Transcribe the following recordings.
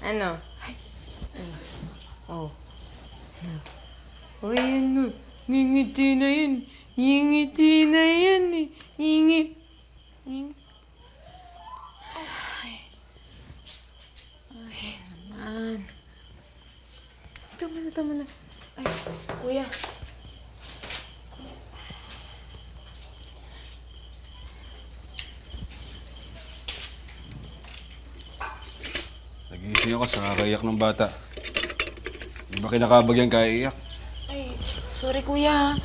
Ano? Oh. O yan o. Ngingiti na yan. Ngingiti na yan eh. Ngingit. Ay naman. Tama na. Ay, kuya. Nagising ako sa kakaiyak ng bata. Di ba kinakabagyan kaya iyak? Ay, sorry kuya.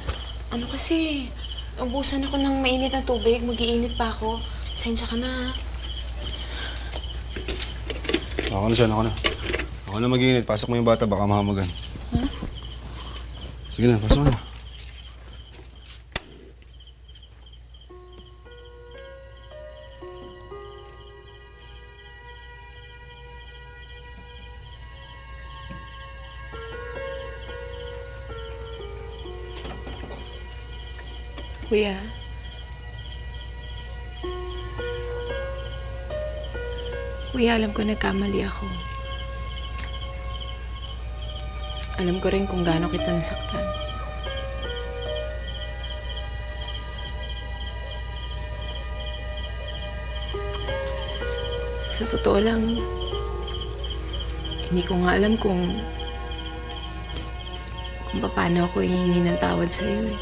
Ano kasi, ubusan ako ng mainit na tubig. Mag-iinit pa ako. Pasensya ka na. Ako na siya, ako na. Ako na mag-iinit. Pasok mo yung bata, baka mahamagan. Huh? Sige na, pasok mo na. Kuya. Kuya, alam ko nagkamali ako. Alam ko rin kung gaano kita nasaktan. Sa totoo lang, hindi ko nga alam kung paano ako hihingi ng tawad sa'yo eh.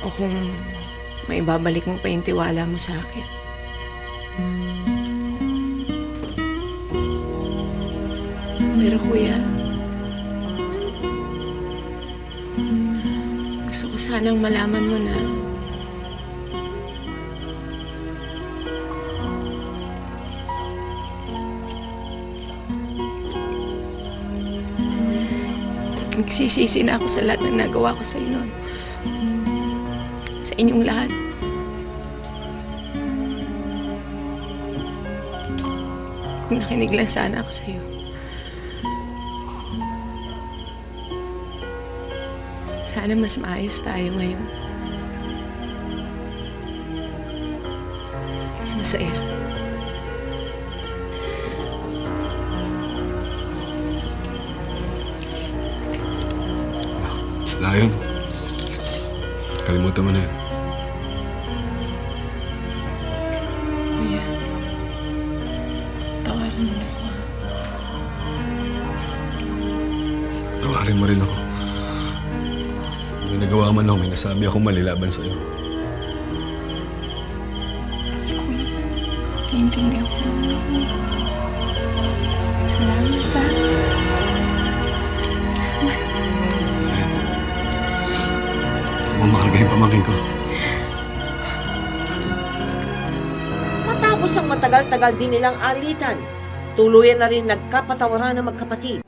O kung may babalik mo pa yung tiwala mo sa akin. Pero kuya, gusto ko sanang malaman mo na nagsisisi na ako sa lahat ng nagawa ko sa'yo noon. Sa inyong lahat. Kung nakinig lang sana ako sa'yo. Sana mas maayos tayo ngayon. Mas masaya. Lion, kalimutan mo na yan. Kuya, tawarin mo ako. Tawarin mo rin ako. May nagawa man ako, may nasabi akong mali laban sa'yo. Kuya, naiintindihan ko. Salamat pa. Makarga yung pamangkin ko. Matapos ang matagal-tagal din nilang alitan, tuluyan na rin nagkapatawaran ng magkapatid.